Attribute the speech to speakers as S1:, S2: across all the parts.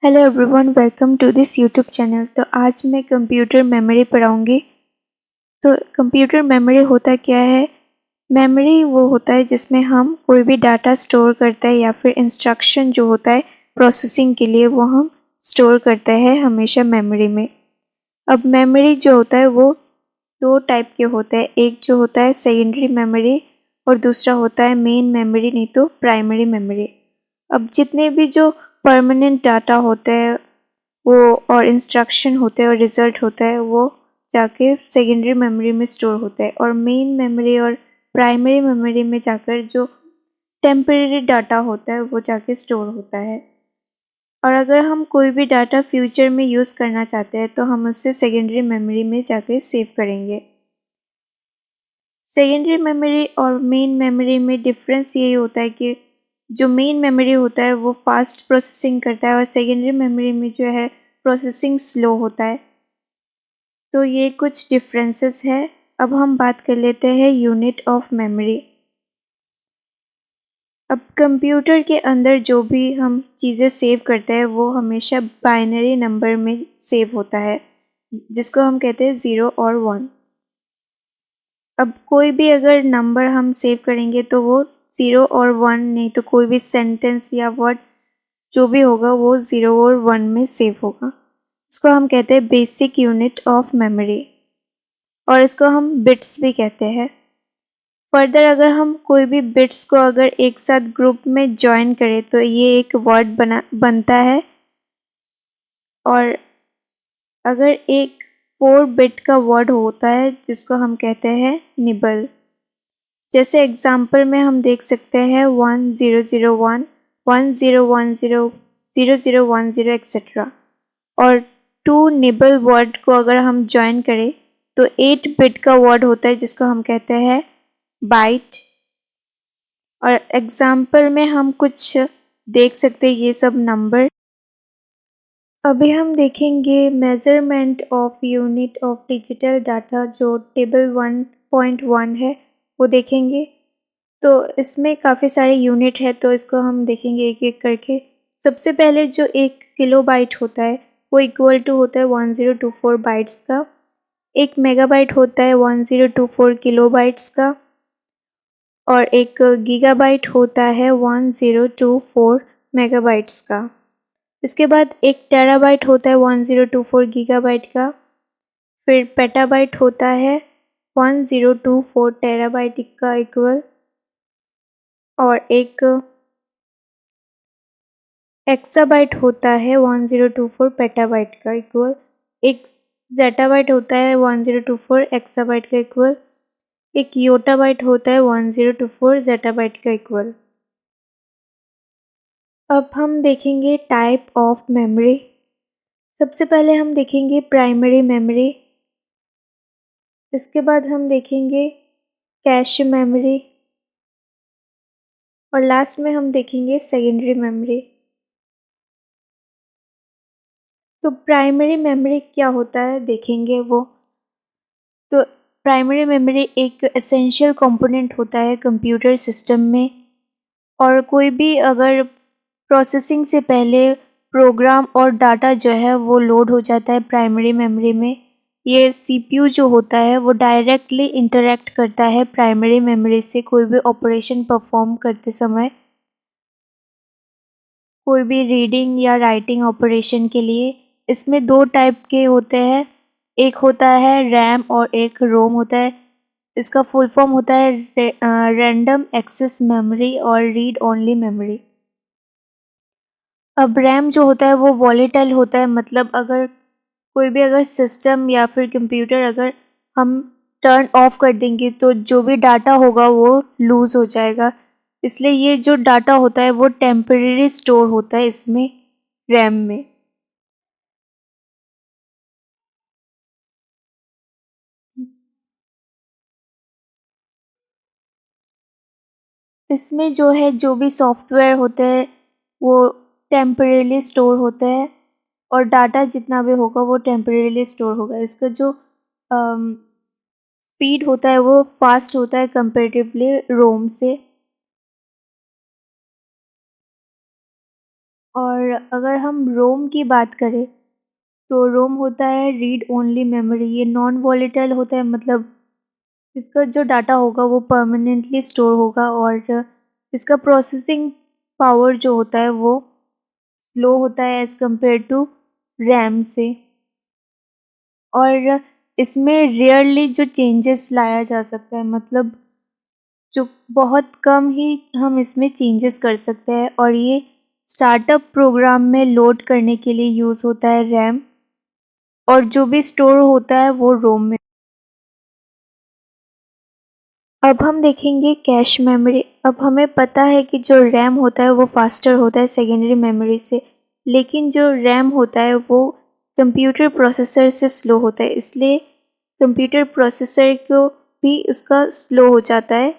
S1: Hello everyone, welcome to this YouTube channel. तो आज मैं कंप्यूटर मेमोरी पढ़ाऊँगी। तो कंप्यूटर मेमोरी होता क्या है? मेमोरी वो होता है जिसमें हम कोई भी डाटा स्टोर करते हैं या फिर इंस्ट्रक्शन जो होता है प्रोसेसिंग के लिए वो हम स्टोर करते हैं हमेशा मेमोरी में। अब मेमोरी जो होता है वो दो टाइप के होते हैं। एक जो होता है सेकेंडरी मेमोरी और दूसरा होता है मेन मेमोरी, नहीं तो प्राइमरी मेमोरी। अब जितने भी जो परमानेंट डाटा होते हैं वो और इंस्ट्रक्शन होते हैं और रिज़ल्ट होता है वो जाके सेकेंडरी मेमोरी में स्टोर होता है, और मेन मेमोरी और प्राइमरी मेमोरी में जाकर जो टेम्परेरी डाटा होता है वो जाके स्टोर होता है। और अगर हम कोई भी डाटा फ्यूचर में यूज़ करना चाहते हैं तो हम उससे सेकेंडरी मेमोरी में जाके सेव करेंगे। सेकेंडरी मेमोरी और मेन मेमोरी में डिफरेंस यही होता है कि जो मेन मेमोरी होता है वो फास्ट प्रोसेसिंग करता है और सेकेंडरी मेमोरी में जो है प्रोसेसिंग स्लो होता है। तो ये कुछ डिफरेंसेस है। अब हम बात कर लेते हैं यूनिट ऑफ मेमोरी। अब कंप्यूटर के अंदर जो भी हम चीज़ें सेव करते हैं वो हमेशा बाइनरी नंबर में सेव होता है, जिसको हम कहते हैं 0 और 1। अब कोई भी अगर नंबर हम सेव करेंगे तो वो 0 और 1, नहीं तो कोई भी सेंटेंस या वर्ड जो भी होगा वो 0 और 1 में सेव होगा। इसको हम कहते हैं बेसिक यूनिट ऑफ मेमोरी, और इसको हम बिट्स भी कहते हैं। फर्दर अगर हम कोई भी बिट्स को अगर एक साथ ग्रुप में जॉइन करें तो ये एक वर्ड बनता है। और अगर एक 4 बिट का वर्ड होता है जिसको हम कहते हैं निबल। जैसे एग्जाम्पल में हम देख सकते हैं 1001, 1010, 0010 एक्सेट्रा। और 2 निबल वर्ड को अगर हम जॉइन करें तो 8 बिट का वर्ड होता है जिसको हम कहते हैं बाइट। और एग्जाम्पल में हम कुछ देख सकते हैं ये सब नंबर। अभी हम देखेंगे measurement of unit of digital data, जो टेबल 1.1 है वो देखेंगे। तो इसमें काफ़ी सारे यूनिट है तो इसको हम देखेंगे एक एक करके। सबसे पहले जो 1 किलोबाइट होता है वो इक्वल टू होता है 1024 बाइट्स का। 1 मेगाबाइट होता है 1024 किलोबाइट्स का। और 1 गीगाबाइट होता है 1024 मेगाबाइट्स का। इसके बाद 1 टेराबाइट होता है 1024 गीगाबाइट का। फिर पेटाबाइट होता है 1024 टेराबाइट का इक्वल। और एक एक्साबाइट होता है 1024 पेटाबाइट का इक्वल। एक जेटाबाइट होता है 1024 एक्साबाइट का इक्वल। एक योटाबाइट होता है 1024 जेटाबाइट का इक्वल। अब हम देखेंगे टाइप ऑफ मेमोरी। सबसे पहले हम देखेंगे प्राइमरी मेमोरी। इसके बाद हम देखेंगे कैश मेमोरी। और लास्ट में हम देखेंगे सेकेंडरी मेमोरी। तो प्राइमरी मेमोरी क्या होता है देखेंगे वो। तो प्राइमरी मेमोरी एक एसेंशियल कंपोनेंट होता है कंप्यूटर सिस्टम में। और कोई भी अगर प्रोसेसिंग से पहले प्रोग्राम और डाटा जो है वो लोड हो जाता है प्राइमरी मेमोरी में। ये सीपीयू जो होता है वो डायरेक्टली इंटरेक्ट करता है प्राइमरी मेमोरी से कोई भी ऑपरेशन परफॉर्म करते समय, कोई भी रीडिंग या राइटिंग ऑपरेशन के लिए। इसमें दो टाइप के होते हैं, एक होता है रैम और एक रोम होता है। इसका फुल फॉर्म होता है रैंडम एक्सेस मेमोरी और रीड ओनली मेमोरी। अब रैम जो होता है वो वॉलेटाइल होता है, मतलब अगर कोई भी अगर सिस्टम या फिर कंप्यूटर अगर हम टर्न ऑफ कर देंगे तो जो भी डाटा होगा वो लूज़ हो जाएगा। इसलिए ये जो डाटा होता है वो टेम्परेरी स्टोर होता है इसमें, रैम में। इसमें जो है जो भी सॉफ्टवेयर होते हैं वो टेम्परेली स्टोर होते हैं, और डाटा जितना भी होगा वो टेम्परेली स्टोर होगा। इसका जो स्पीड होता है वो फास्ट होता है कंपेरेटिवली रोम से। और और अगर हम रोम की बात करें तो रोम होता है रीड ओनली मेमोरी। ये नॉन वॉलेटाइल होता है, मतलब इसका जो डाटा होगा वो परमानेंटली स्टोर होगा और इसका प्रोसेसिंग पावर जो होता है वो स्लो होता है एज़ कम्पेयर टू रैम से। और इसमें रेयरली जो चेंजेस लाया जा सकता है, मतलब जो बहुत कम ही हम इसमें चेंजेस कर सकते हैं, और ये स्टार्टअप प्रोग्राम में लोड करने के लिए यूज़ होता है रैम, और जो भी स्टोर होता है वो रोम में। अब हम देखेंगे कैश मेमोरी। अब हमें पता है कि जो रैम होता है वो फास्टर होता है सेकेंडरी मेमोरी से, लेकिन जो रैम होता है वो कंप्यूटर प्रोसेसर से स्लो होता है, इसलिए कंप्यूटर प्रोसेसर को भी उसका स्लो हो जाता है।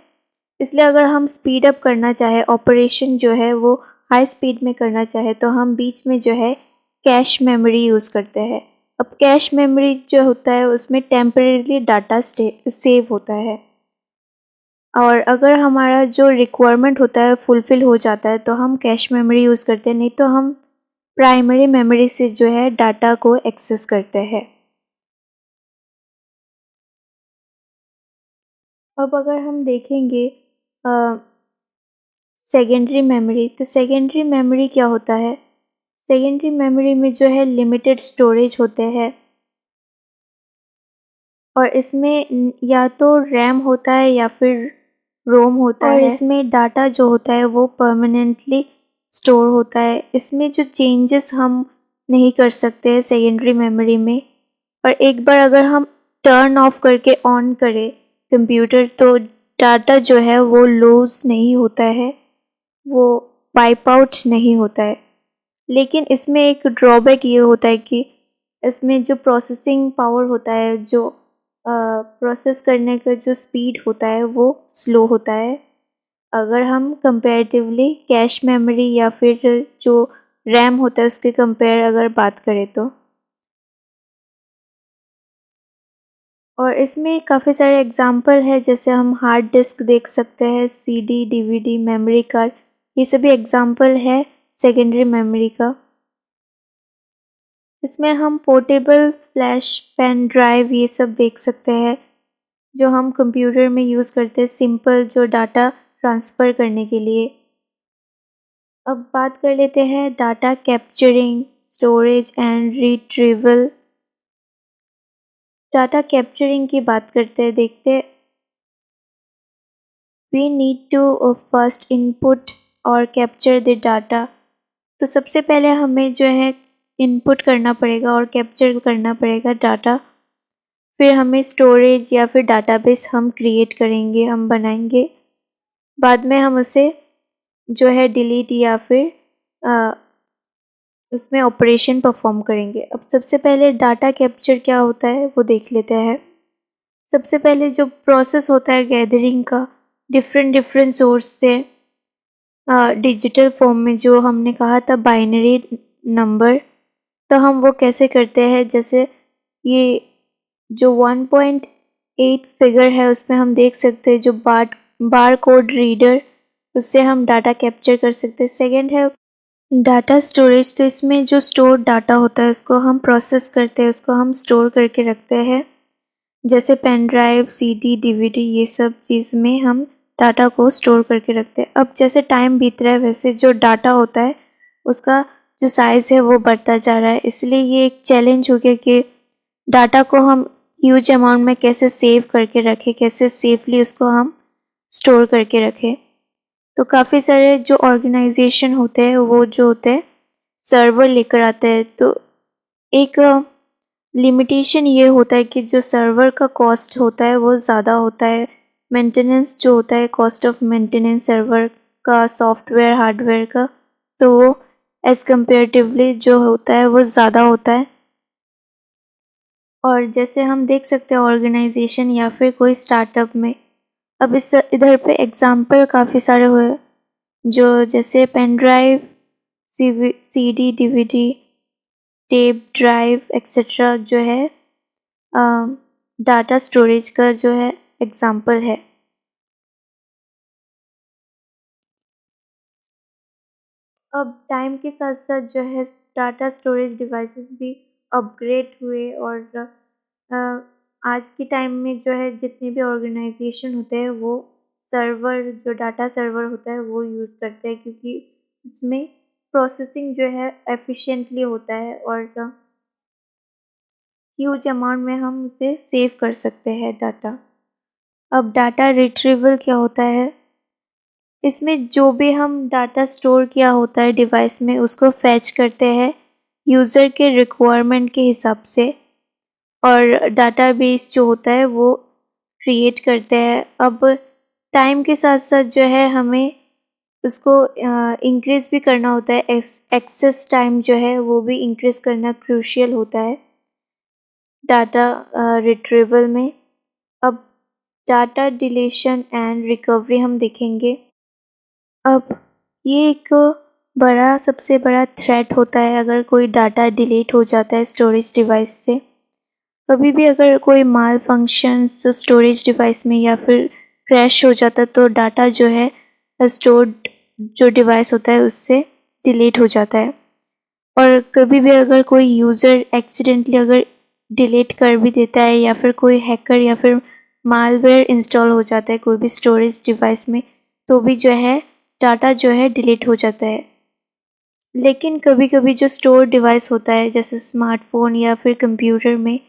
S1: इसलिए अगर हम स्पीड अप करना चाहे, ऑपरेशन जो है वो हाई स्पीड में करना चाहे, तो हम बीच में जो है कैश मेमोरी यूज़ करते हैं। अब कैश मेमोरी जो होता है उसमें टेम्परेरी डाटा सेव होता है, और अगर हमारा जो रिक्वायरमेंट होता है फुलफ़िल हो जाता है तो हम कैश मेमोरी यूज़ करते हैं, नहीं तो हम प्राइमरी मेमोरी से जो है डाटा को एक्सेस करते हैं। अब अगर हम देखेंगे सेकेंडरी मेमोरी, तो सेकेंडरी मेमोरी क्या होता है? सेकेंडरी मेमोरी में जो है लिमिटेड स्टोरेज होते हैं, और इसमें या तो रैम होता है या फिर रोम होता है, और इसमें डाटा जो होता है वो परमानेंटली स्टोर होता है। इसमें जो चेंजेस हम नहीं कर सकते हैं सेकेंडरी मेमोरी में, और एक बार अगर हम टर्न ऑफ करके ऑन करें कंप्यूटर तो डाटा जो है वो लूज़ नहीं होता है, वो वाइप आउट नहीं होता है। लेकिन इसमें एक ड्रॉबैक ये होता है कि इसमें जो प्रोसेसिंग पावर होता है, जो प्रोसेस करने का जो स्पीड होता है वो स्लो होता है, अगर हम कंपैरेटिवली कैश मेमोरी या फिर जो रैम होता है उसके कंपेयर अगर बात करें तो। और इसमें काफ़ी सारे एग्जांपल है, जैसे हम हार्ड डिस्क देख सकते हैं, सीडी, डीवीडी, मेमोरी कार्ड, ये सभी एग्जांपल है सेकेंडरी मेमोरी का। इसमें हम पोर्टेबल फ्लैश, पेन ड्राइव ये सब देख सकते हैं, जो हम कंप्यूटर में यूज़ करते हैं सिंपल जो डाटा ट्रांसफ़र करने के लिए। अब बात कर लेते हैं data capturing, storage and retrieval. Data capturing की बात करते हैं, देखते हैं। We need to first input और कैप्चर द डाटा। तो सबसे पहले हमें जो है इनपुट करना पड़ेगा और कैप्चर करना पड़ेगा डाटा। फिर हमें स्टोरेज या फिर डाटाबेस हम क्रिएट करेंगे, हम बनाएंगे। बाद में हम उसे जो है डिलीट या फिर उसमें ऑपरेशन परफॉर्म करेंगे। अब सबसे पहले डाटा कैप्चर क्या होता है वो देख लेते हैं। सबसे पहले जो प्रोसेस होता है गैदरिंग का, डिफरेंट डिफरेंट सोर्स से डिजिटल फॉर्म में, जो हमने कहा था बाइनरी नंबर, तो हम वो कैसे करते हैं, जैसे ये जो 1.8 फिगर है उसमें हम देख सकते हैं जो बार कोड रीडर, उससे हम डाटा कैप्चर कर सकते हैं। सेकंड है डाटा स्टोरेज, तो इसमें जो स्टोर डाटा होता है उसको हम प्रोसेस करते हैं, उसको हम स्टोर करके रखते हैं, जैसे पेन ड्राइव, सीडी, डीवीडी, ये सब चीज़ में हम डाटा को स्टोर करके रखते हैं। अब जैसे टाइम बीत रहा है वैसे जो डाटा होता है उसका जो साइज़ है वो बढ़ता जा रहा है, इसलिए ये एक चैलेंज हो गया कि डाटा को हम ह्यूज अमाउंट में कैसे सेव करके रखें, कैसे सेफली उसको हम स्टोर करके रखें। तो काफ़ी सारे जो ऑर्गेनाइजेशन होते हैं वो जो होते हैं सर्वर लेकर आते हैं, तो एक लिमिटेशन ये होता है कि जो सर्वर का कॉस्ट होता है वो ज़्यादा होता है। मेंटेनेंस जो होता है, कॉस्ट ऑफ मेंटेनेंस सर्वर का, सॉफ्टवेयर हार्डवेयर का, तो वो एज़ कम्पेरेटिवली जो होता है वो ज़्यादा होता है। और जैसे हम देख सकते हैं ऑर्गेनाइजेशन या फिर कोई स्टार्टअप में, अब इस इधर पे एग्जांपल काफ़ी सारे हुए, जो जैसे pen drive, CD, DVD, tape drive etcetera जो है डाटा स्टोरेज का जो है एग्जांपल है। अब टाइम के साथ साथ जो है डाटा स्टोरेज डिवाइसेस भी अपग्रेड हुए और अ, आज के टाइम में जो है जितने भी ऑर्गेनाइजेशन होते हैं वो सर्वर जो डाटा सर्वर होता है वो यूज़ करते हैं, क्योंकि इसमें प्रोसेसिंग जो है एफिशिएंटली होता है और ह्यूज अमाउंट में हम उसे सेव कर सकते हैं डाटा। अब डाटा रिट्रीवल क्या होता है? इसमें जो भी हम डाटा स्टोर किया होता है डिवाइस में उसको फैच करते हैं यूज़र के रिक्वायरमेंट के हिसाब से, और डाटाबेस जो होता है वो क्रिएट करते हैं। अब टाइम के साथ साथ जो है हमें उसको इंक्रीज़ भी करना होता है, एक्सेस टाइम जो है वो भी इंक्रीज़ करना क्रूशियल होता है डाटा रिट्रीवल में। अब डाटा डिलीशन एंड रिकवरी हम देखेंगे। अब ये एक सबसे बड़ा थ्रेट होता है अगर कोई डाटा डिलीट हो जाता है स्टोरेज डिवाइस से। कभी भी अगर कोई माल फंक्शन स्टोरेज डिवाइस में या फिर क्रैश हो जाता तो डाटा जो है स्टोर्ड जो डिवाइस होता है उससे डिलीट हो जाता है। और कभी भी अगर कोई यूज़र एक्सीडेंटली अगर डिलीट कर भी देता है या फिर कोई हैकर या फिर मालवेयर इंस्टॉल हो जाता है कोई भी स्टोरेज डिवाइस में, तो भी जो है डाटा जो है डिलीट हो जाता है। लेकिन कभी कभी जो स्टोर डिवाइस होता है जैसे स्मार्टफोन या फिर कंप्यूटर में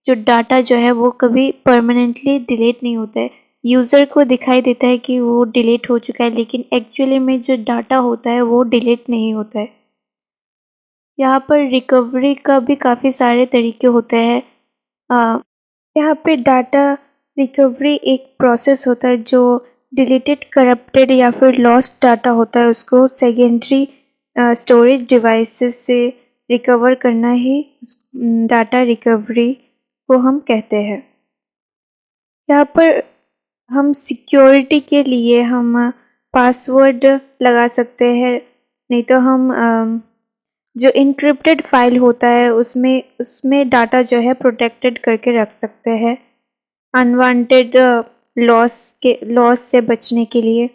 S1: जो डाटा जो है वो कभी परमानेंटली डिलीट नहीं होता है। यूज़र को दिखाई देता है कि वो डिलीट हो चुका है, लेकिन एक्चुअली में जो डाटा होता है वो डिलीट नहीं होता है। यहाँ पर रिकवरी का भी काफ़ी सारे तरीके होते हैं। अ, यहाँ पे डाटा रिकवरी एक प्रोसेस होता है जो डिलीटेड, करप्टेड या फिर लॉस्ट डाटा होता है उसको सेकेंडरी स्टोरेज डिवाइसेस से रिकवर करना ही डाटा रिकवरी को हम कहते हैं। यहाँ पर हम सिक्योरिटी के लिए हम पासवर्ड लगा सकते हैं, नहीं तो हम जो इनक्रिप्टेड फाइल होता है उसमें उसमें डाटा जो है प्रोटेक्टेड करके रख सकते हैं अनवांटेड लॉस से बचने के लिए।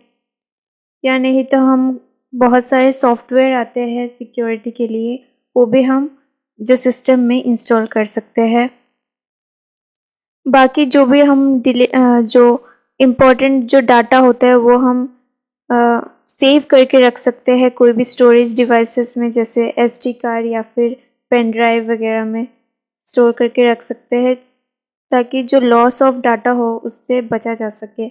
S1: या नहीं तो हम बहुत सारे सॉफ्टवेयर आते हैं सिक्योरिटी के लिए, वो भी हम जो सिस्टम में इंस्टॉल कर सकते हैं। बाकी जो भी हम जो इम्पोर्टेंट जो डाटा होता है वो हम सेव करके रख सकते हैं कोई भी स्टोरेज डिवाइसेस में, जैसे एसडी कार्ड या फिर पेन ड्राइव वगैरह में स्टोर करके रख सकते हैं ताकि जो लॉस ऑफ डाटा हो उससे बचा जा सके।